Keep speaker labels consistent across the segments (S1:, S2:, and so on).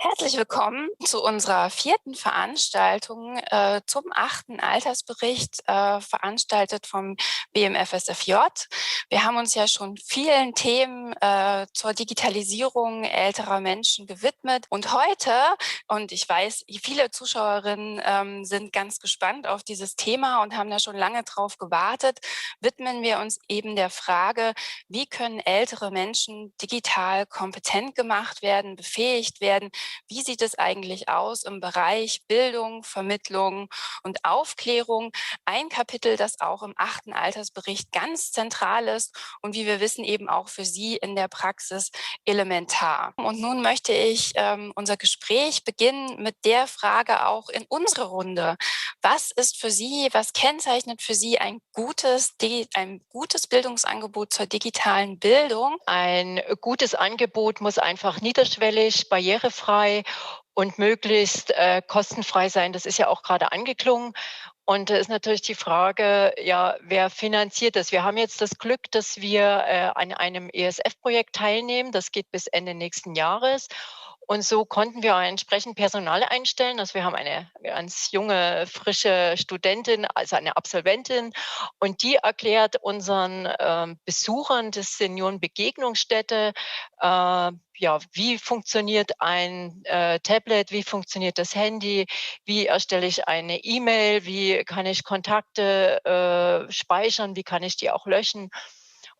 S1: Herzlich willkommen zu unserer vierten Veranstaltung zum 8. Altersbericht, veranstaltet vom BMFSFJ. Wir haben uns ja schon vielen Themen zur Digitalisierung älterer Menschen gewidmet. Und heute, und ich weiß, viele Zuschauerinnen sind ganz gespannt auf dieses Thema und haben da schon lange drauf gewartet, widmen wir uns eben der Frage, wie können ältere Menschen digital kompetent gemacht werden, befähigt werden. Wie sieht es eigentlich aus im Bereich Bildung, Vermittlung und Aufklärung? Ein Kapitel, das auch im 8. Altersbericht ganz zentral ist und wie wir wissen eben auch für Sie in der Praxis elementar. Und nun möchte ich unser Gespräch beginnen mit der Frage auch in unsere Runde. Was ist für Sie, was kennzeichnet für Sie ein gutes Bildungsangebot zur digitalen Bildung?
S2: Ein gutes Angebot muss einfach niederschwellig, barrierefrei und möglichst kostenfrei sein. Das ist ja auch gerade angeklungen. Und da ist natürlich die Frage, ja, wer finanziert das? Wir haben jetzt das Glück, dass wir an einem ESF-Projekt teilnehmen. Das geht bis Ende nächsten Jahres. Und so konnten wir entsprechend Personal einstellen. Also wir haben eine ganz junge, frische Studentin, also eine Absolventin, und die erklärt unseren Besuchern des Seniorenbegegnungsstätte, ja, wie funktioniert ein Tablet, wie funktioniert das Handy, wie erstelle ich eine E-Mail, wie kann ich Kontakte speichern, wie kann ich die auch löschen.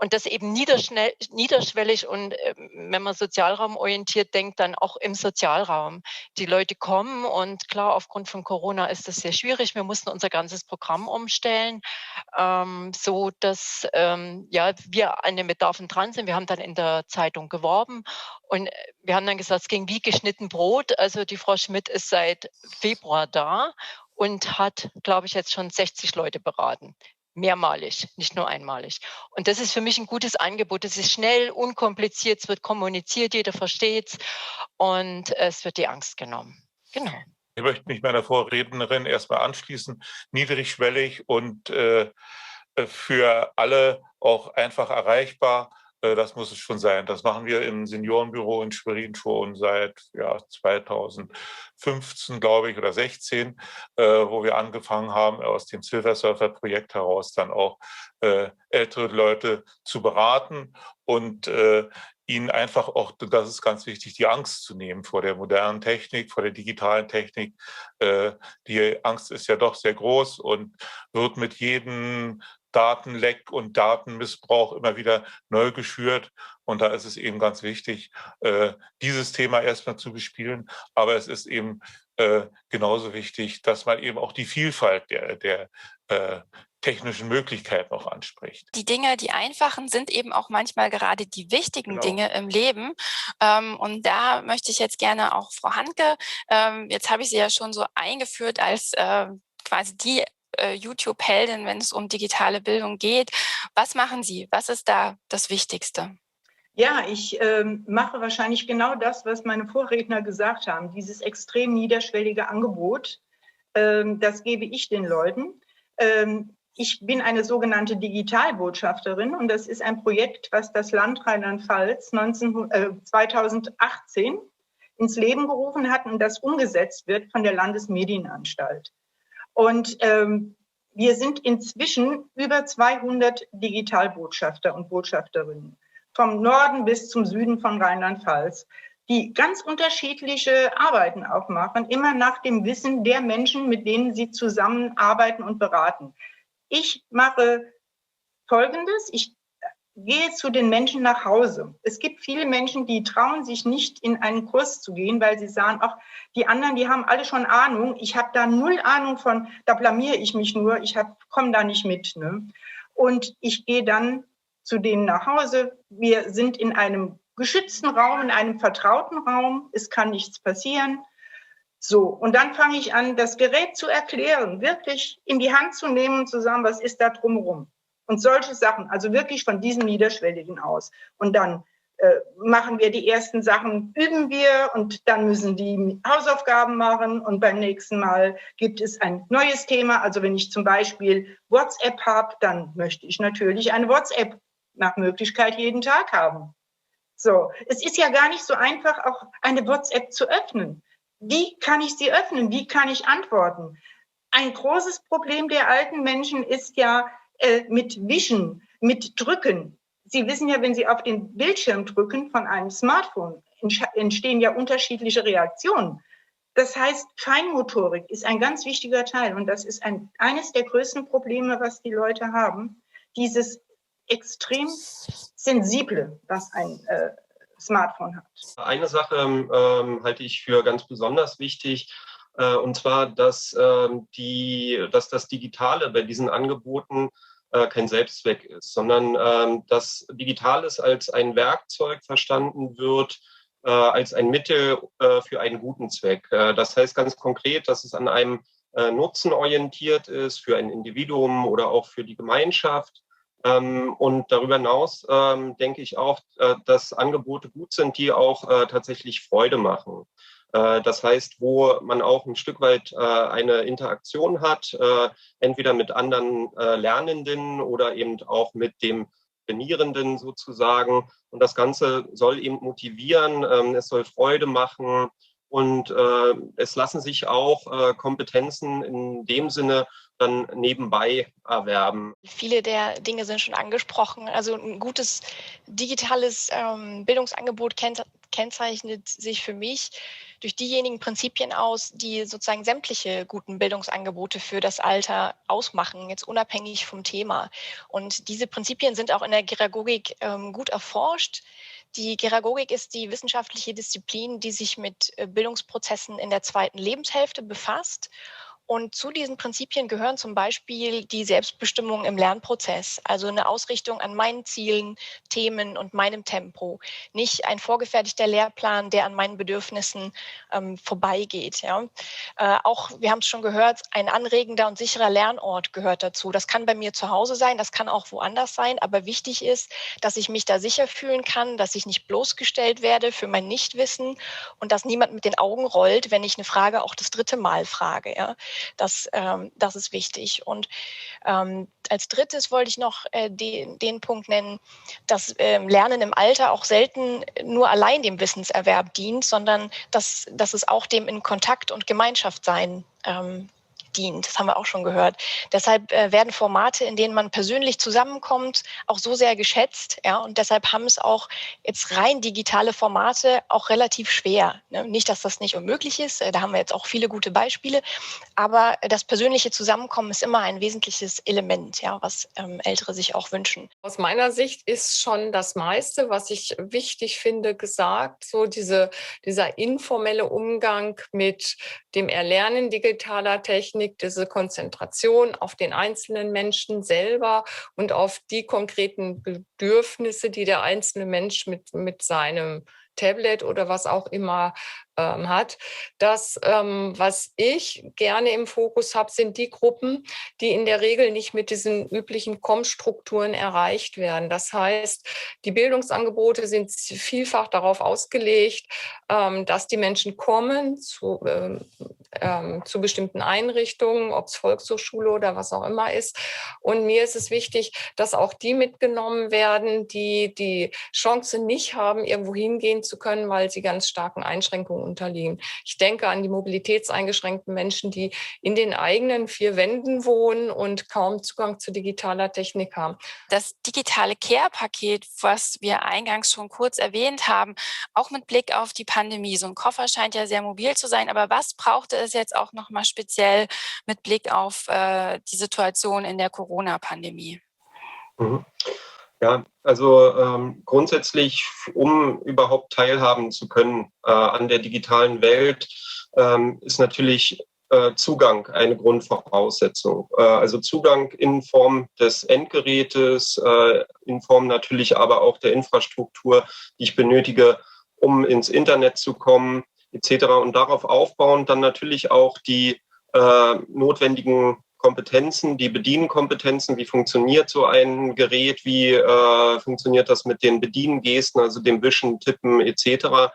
S2: Und das eben niederschwellig und wenn man sozialraumorientiert denkt, dann auch im Sozialraum. Die Leute kommen und klar, aufgrund von Corona ist das sehr schwierig. Wir mussten unser ganzes Programm umstellen, so dass ja, wir an den Bedarfen dran sind. Wir haben dann in der Zeitung geworben und wir haben dann gesagt, es ging wie geschnitten Brot. Also die Frau Schmidt ist seit Februar da und hat, glaube ich, jetzt schon 60 Leute beraten. Mehrmalig, nicht nur einmalig. Und das ist für mich ein gutes Angebot. Es ist schnell, unkompliziert, es wird kommuniziert, jeder versteht's und es wird die Angst genommen. Genau.
S3: Ich möchte mich meiner Vorrednerin erstmal anschließen, niedrigschwellig und für alle auch einfach erreichbar. Das muss es schon sein. Das machen wir im Seniorenbüro in Schwerin schon seit 2015, glaube ich, oder 16, wo wir angefangen haben, aus dem Silver Surfer Projekt heraus dann auch ältere Leute zu beraten und ihnen einfach auch, das ist ganz wichtig, die Angst zu nehmen vor der modernen Technik, vor der digitalen Technik. Die Angst ist ja doch sehr groß und wird mit jedem Datenleck und Datenmissbrauch immer wieder neu geschürt. Und da ist es eben ganz wichtig, dieses Thema erstmal zu bespielen. Aber es ist eben genauso wichtig, dass man eben auch die Vielfalt der technischen Möglichkeiten auch anspricht.
S1: Die Dinge, die einfachen, sind eben auch manchmal gerade die wichtigen Dinge im Leben. Und da möchte ich jetzt gerne auch Frau Handke, jetzt habe ich Sie ja schon so eingeführt als quasi die YouTube-Heldin, wenn es um digitale Bildung geht. Was machen Sie? Was ist da das Wichtigste?
S4: Ja, ich mache wahrscheinlich genau das, was meine Vorredner gesagt haben, dieses extrem niederschwellige Angebot. Das gebe ich den Leuten. Ich bin eine sogenannte Digitalbotschafterin und das ist ein Projekt, was das Land Rheinland-Pfalz 2018 ins Leben gerufen hat und das umgesetzt wird von der Landesmedienanstalt. Und wir sind inzwischen über 200 Digitalbotschafter und Botschafterinnen, vom Norden bis zum Süden von Rheinland-Pfalz, die ganz unterschiedliche Arbeiten auch machen, immer nach dem Wissen der Menschen, mit denen sie zusammenarbeiten und beraten. Ich mache Folgendes, ich gehe zu den Menschen nach Hause. Es gibt viele Menschen, die trauen sich nicht, in einen Kurs zu gehen, weil sie sagen, ach, die anderen, die haben alle schon Ahnung. Ich habe da null Ahnung von, da blamiere ich mich nur, ich komme da nicht mit. Ne? Und ich gehe dann zu denen nach Hause. Wir sind in einem geschützten Raum, in einem vertrauten Raum. Es kann nichts passieren. So, und dann fange ich an, das Gerät zu erklären, wirklich in die Hand zu nehmen und zu sagen, was ist da drumherum? Und solche Sachen, also wirklich von diesem Niederschwelligen aus. Und dann machen wir die ersten Sachen, üben wir und dann müssen die Hausaufgaben machen und beim nächsten Mal gibt es ein neues Thema. Also wenn ich zum Beispiel WhatsApp habe, dann möchte ich natürlich eine WhatsApp nach Möglichkeit jeden Tag haben. So, es ist ja gar nicht so einfach, auch eine WhatsApp zu öffnen. Wie kann ich sie öffnen? Wie kann ich antworten? Ein großes Problem der alten Menschen ist ja mit Wischen, mit Drücken. Sie wissen ja, wenn Sie auf den Bildschirm drücken von einem Smartphone, entstehen ja unterschiedliche Reaktionen. Das heißt, Feinmotorik ist ein ganz wichtiger Teil und das ist eines der größten Probleme, was die Leute haben. Dieses extrem sensible, was ein Smartphone hat.
S5: Eine Sache halte ich für ganz besonders wichtig, und zwar, dass das Digitale bei diesen Angeboten kein Selbstzweck ist, sondern dass Digitales als ein Werkzeug verstanden wird, als ein Mittel für einen guten Zweck. Das heißt ganz konkret, dass es an einem Nutzen orientiert ist für ein Individuum oder auch für die Gemeinschaft. Und darüber hinaus denke ich auch, dass Angebote gut sind, die auch tatsächlich Freude machen. Das heißt, wo man auch ein Stück weit eine Interaktion hat, entweder mit anderen Lernenden oder eben auch mit dem Trainierenden sozusagen. Und das Ganze soll eben motivieren, es soll Freude machen. Und es lassen sich auch Kompetenzen in dem Sinne dann nebenbei erwerben.
S6: Viele der Dinge sind schon angesprochen. Also ein gutes digitales Bildungsangebot kennzeichnet sich für mich durch diejenigen Prinzipien aus, die sozusagen sämtliche guten Bildungsangebote für das Alter ausmachen, jetzt unabhängig vom Thema. Und diese Prinzipien sind auch in der Geragogik gut erforscht. Die Geragogik ist die wissenschaftliche Disziplin, die sich mit Bildungsprozessen in der zweiten Lebenshälfte befasst. Und zu diesen Prinzipien gehören zum Beispiel die Selbstbestimmung im Lernprozess, also eine Ausrichtung an meinen Zielen, Themen und meinem Tempo. Nicht ein vorgefertigter Lehrplan, der an meinen Bedürfnissen vorbeigeht. Ja. Auch, wir haben es schon gehört, ein anregender und sicherer Lernort gehört dazu. Das kann bei mir zu Hause sein, das kann auch woanders sein, aber wichtig ist, dass ich mich da sicher fühlen kann, dass ich nicht bloßgestellt werde für mein Nichtwissen und dass niemand mit den Augen rollt, wenn ich eine Frage auch das 3. Mal frage. Ja. Das ist wichtig. Und als drittes wollte ich noch den Punkt nennen, dass Lernen im Alter auch selten nur allein dem Wissenserwerb dient, sondern dass es auch dem in Kontakt und Gemeinschaft sein dient. Das haben wir auch schon gehört. Deshalb werden Formate, in denen man persönlich zusammenkommt, auch so sehr geschätzt. Ja? Und deshalb haben es auch jetzt rein digitale Formate auch relativ schwer. Ne? Nicht, dass das nicht unmöglich ist. Da haben wir jetzt auch viele gute Beispiele. Aber das persönliche Zusammenkommen ist immer ein wesentliches Element, ja, was Ältere sich auch wünschen.
S7: Aus meiner Sicht ist schon das meiste, was ich wichtig finde, gesagt. So dieser informelle Umgang mit dem Erlernen digitaler Technik, diese Konzentration auf den einzelnen Menschen selber und auf die konkreten Bedürfnisse, die der einzelne Mensch mit seinem Tablet oder was auch immer hat. Das, was ich gerne im Fokus habe, sind die Gruppen, die in der Regel nicht mit diesen üblichen Kommstrukturen erreicht werden. Das heißt, die Bildungsangebote sind vielfach darauf ausgelegt, dass die Menschen kommen zu bestimmten Einrichtungen, ob es Volkshochschule oder was auch immer ist. Und mir ist es wichtig, dass auch die mitgenommen werden, die die Chance nicht haben, irgendwo hingehen zu können, weil sie ganz starken Einschränkungen unterliegen. Ich denke an die mobilitätseingeschränkten Menschen, die in den eigenen 4 Wänden wohnen und kaum Zugang zu digitaler Technik haben.
S1: Das digitale Care-Paket, was wir eingangs schon kurz erwähnt haben, auch mit Blick auf die Pandemie. So ein Koffer scheint ja sehr mobil zu sein, aber was brauchte es jetzt auch nochmal speziell mit Blick auf die Situation in der Corona-Pandemie?
S5: Ja, also grundsätzlich, um überhaupt teilhaben zu können an der digitalen Welt, ist natürlich Zugang eine Grundvoraussetzung. Also Zugang in Form des Endgerätes, in Form natürlich aber auch der Infrastruktur, die ich benötige, um ins Internet zu kommen, etc. Und darauf aufbauend dann natürlich auch die notwendigen Kompetenzen, die Bedienkompetenzen, wie funktioniert so ein Gerät, wie funktioniert das mit den Bediengesten, also dem Wischen, Tippen etc.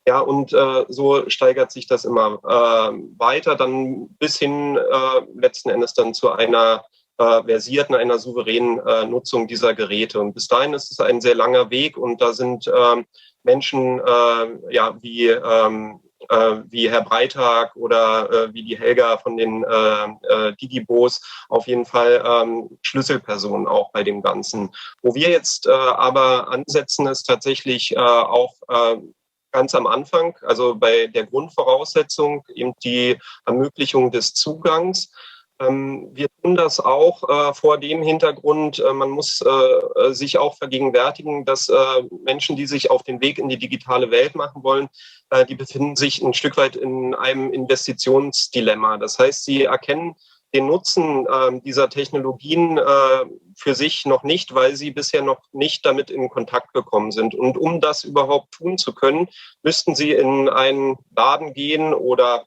S5: Ja, und so steigert sich das immer weiter, dann bis hin letzten Endes dann zu einer versiert in einer souveränen Nutzung dieser Geräte. Und bis dahin ist es ein sehr langer Weg und da sind Menschen wie Herr Breitag oder wie die Helga von den Digibos auf jeden Fall Schlüsselpersonen auch bei dem Ganzen. Wo wir jetzt aber ansetzen, ist tatsächlich auch ganz am Anfang, also bei der Grundvoraussetzung, eben die Ermöglichung des Zugangs. Wir tun das auch vor dem Hintergrund, man muss sich auch vergegenwärtigen, dass Menschen, die sich auf den Weg in die digitale Welt machen wollen, die befinden sich ein Stück weit in einem Investitionsdilemma. Das heißt, sie erkennen den Nutzen dieser Technologien für sich noch nicht, weil sie bisher noch nicht damit in Kontakt gekommen sind. Und um das überhaupt tun zu können, müssten sie in einen Laden gehen oder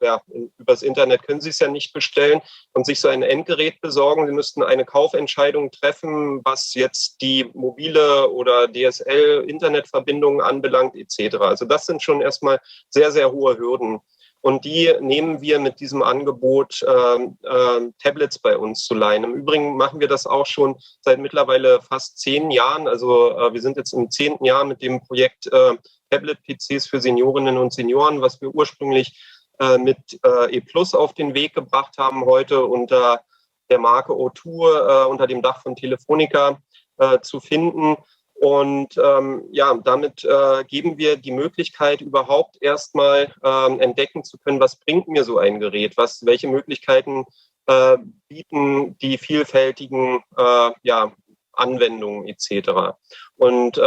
S5: übers Internet können sie es ja nicht bestellen und sich so ein Endgerät besorgen. Sie müssten eine Kaufentscheidung treffen, was jetzt die mobile oder DSL-Internetverbindungen anbelangt etc. Also das sind schon erstmal sehr, sehr hohe Hürden. Und die nehmen wir mit diesem Angebot, Tablets bei uns zu leihen. Im Übrigen machen wir das auch schon seit mittlerweile fast 10 Jahren. Also wir sind jetzt im 10. Jahr mit dem Projekt Tablet-PCs für Seniorinnen und Senioren, was wir ursprünglich mit E+ auf den Weg gebracht haben, heute unter der Marke O2, unter dem Dach von Telefonica zu finden. Und damit geben wir die Möglichkeit, überhaupt erstmal entdecken zu können, was bringt mir so ein Gerät, welche Möglichkeiten bieten die vielfältigen Anwendungen etc. Und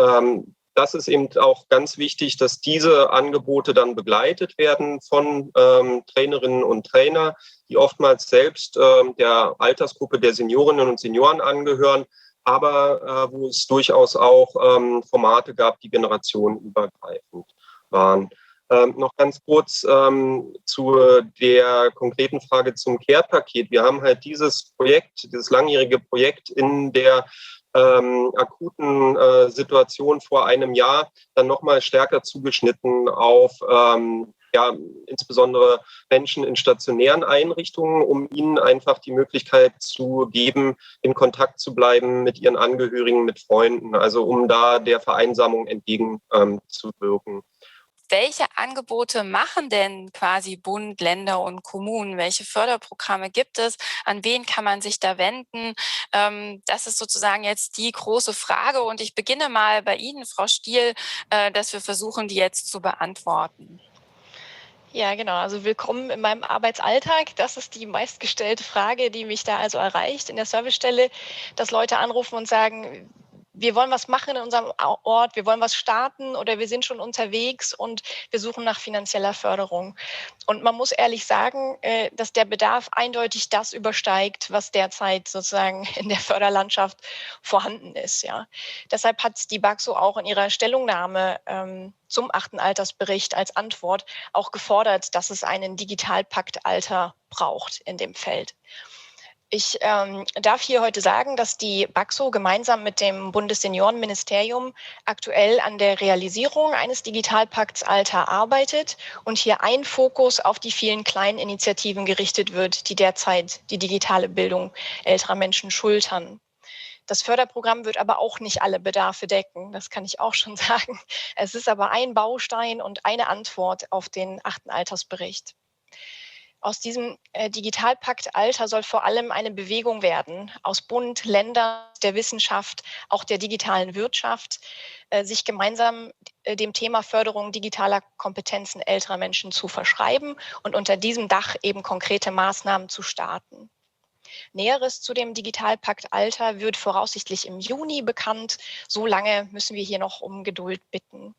S5: das ist eben auch ganz wichtig, dass diese Angebote dann begleitet werden von Trainerinnen und Trainer, die oftmals selbst der Altersgruppe der Seniorinnen und Senioren angehören, aber wo es durchaus auch Formate gab, die generationenübergreifend waren. Noch ganz kurz zu der konkreten Frage zum Care-Paket. Wir haben halt dieses langjährige Projekt in der akuten Situation vor einem Jahr dann nochmal stärker zugeschnitten auf insbesondere Menschen in stationären Einrichtungen, um ihnen einfach die Möglichkeit zu geben, in Kontakt zu bleiben mit ihren Angehörigen, mit Freunden, also um da der Vereinsamung entgegenzuwirken.
S1: Welche Angebote machen denn quasi Bund, Länder und Kommunen? Welche Förderprogramme gibt es? An wen kann man sich da wenden? Das ist sozusagen jetzt die große Frage. Und ich beginne mal bei Ihnen, Frau Stiel, dass wir versuchen, die jetzt zu beantworten.
S6: Ja, genau. Also willkommen in meinem Arbeitsalltag. Das ist die meistgestellte Frage, die mich da also erreicht in der Servicestelle, dass Leute anrufen und sagen, wir wollen was machen in unserem Ort, wir wollen was starten oder wir sind schon unterwegs und wir suchen nach finanzieller Förderung. Und man muss ehrlich sagen, dass der Bedarf eindeutig das übersteigt, was derzeit sozusagen in der Förderlandschaft vorhanden ist. Ja. Deshalb hat die BAXO auch in ihrer Stellungnahme zum 8. Altersbericht als Antwort auch gefordert, dass es einen Digitalpakt Alter braucht in dem Feld. Ich darf hier heute sagen, dass die BAXO gemeinsam mit dem Bundesseniorenministerium aktuell an der Realisierung eines Digitalpakts Alter arbeitet und hier ein Fokus auf die vielen kleinen Initiativen gerichtet wird, die derzeit die digitale Bildung älterer Menschen schultern. Das Förderprogramm wird aber auch nicht alle Bedarfe decken, das kann ich auch schon sagen. Es ist aber ein Baustein und eine Antwort auf den 8. Altersbericht. Aus diesem Digitalpakt Alter soll vor allem eine Bewegung werden, aus Bund, Ländern, der Wissenschaft, auch der digitalen Wirtschaft, sich gemeinsam dem Thema Förderung digitaler Kompetenzen älterer Menschen zu verschreiben und unter diesem Dach eben konkrete Maßnahmen zu starten. Näheres zu dem Digitalpakt Alter wird voraussichtlich im Juni bekannt. So lange müssen wir hier noch um Geduld bitten.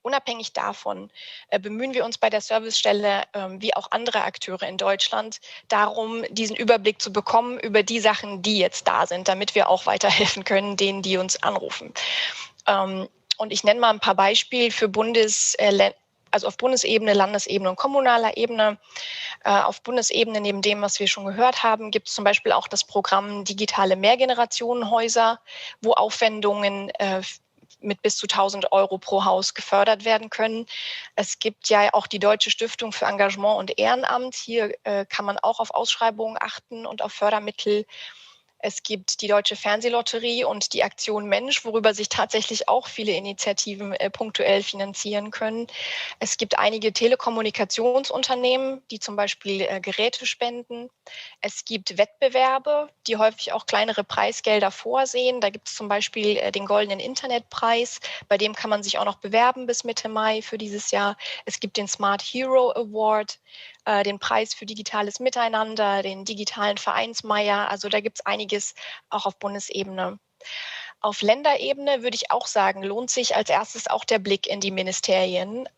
S6: Unabhängig davon bemühen wir uns bei der Servicestelle, wie auch andere Akteure in Deutschland, darum, diesen Überblick zu bekommen über die Sachen, die jetzt da sind, damit wir auch weiterhelfen können, denen, die uns anrufen. Und ich nenne mal ein paar Beispiele für also auf Bundesebene, Landesebene und kommunaler Ebene. Auf Bundesebene, neben dem, was wir schon gehört haben, gibt es zum Beispiel auch das Programm Digitale Mehrgenerationenhäuser, wo Aufwendungen mit bis zu 1.000 € pro Haus gefördert werden können. Es gibt ja auch die Deutsche Stiftung für Engagement und Ehrenamt. Hier kann man auch auf Ausschreibungen achten und auf Fördermittel. Es gibt die Deutsche Fernsehlotterie und die Aktion Mensch, worüber sich tatsächlich auch viele Initiativen punktuell finanzieren können. Es gibt einige Telekommunikationsunternehmen, die zum Beispiel Geräte spenden. Es gibt Wettbewerbe, die häufig auch kleinere Preisgelder vorsehen. Da gibt es zum Beispiel den Goldenen Internetpreis, bei dem kann man sich auch noch bewerben bis Mitte Mai für dieses Jahr. Es gibt den Smart Hero Award, den Preis für digitales Miteinander, den digitalen Vereinsmeier. Also da gibt es einiges auch auf Bundesebene. Auf Länderebene würde ich auch sagen, lohnt sich als erstes auch der Blick in die Ministerien.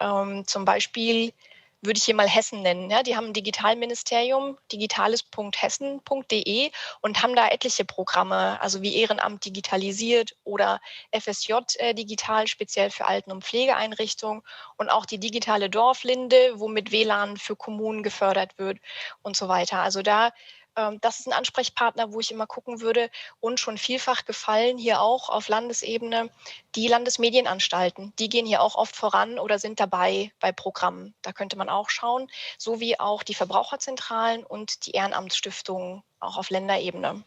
S6: Zum Beispiel würde ich hier mal Hessen nennen. Ja, die haben ein Digitalministerium, digitales.hessen.de und haben da etliche Programme, also wie Ehrenamt digitalisiert oder FSJ digital, speziell für Alten- und Pflegeeinrichtungen und auch die digitale Dorflinde, womit WLAN für Kommunen gefördert wird und so weiter. Also das ist ein Ansprechpartner, wo ich immer gucken würde. Und schon vielfach gefallen hier auch auf Landesebene die Landesmedienanstalten. Die gehen hier auch oft voran oder sind dabei bei Programmen. Da könnte man auch schauen, sowie auch die Verbraucherzentralen und die Ehrenamtsstiftungen auch auf Länderebene.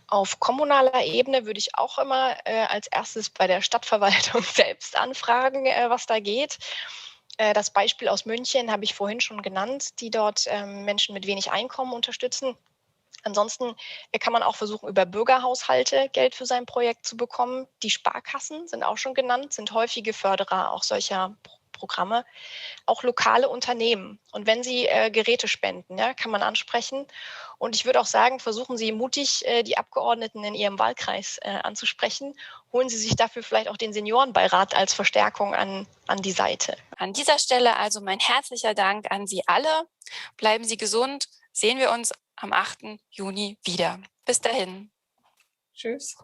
S6: Auf kommunaler Ebene würde ich auch immer als erstes bei der Stadtverwaltung selbst anfragen, was da geht. Das Beispiel aus München habe ich vorhin schon genannt, die dort Menschen mit wenig Einkommen unterstützen. Ansonsten kann man auch versuchen, über Bürgerhaushalte Geld für sein Projekt zu bekommen. Die Sparkassen sind auch schon genannt, sind häufige Förderer auch solcher Programme. Auch lokale Unternehmen. Und wenn Sie Geräte spenden, ja, kann man ansprechen. Und ich würde auch sagen, versuchen Sie mutig, die Abgeordneten in Ihrem Wahlkreis anzusprechen. Holen Sie sich dafür vielleicht auch den Seniorenbeirat als Verstärkung an die Seite.
S1: An dieser Stelle also mein herzlicher Dank an Sie alle. Bleiben Sie gesund. Sehen wir uns am 8. Juni wieder. Bis dahin.
S7: Tschüss.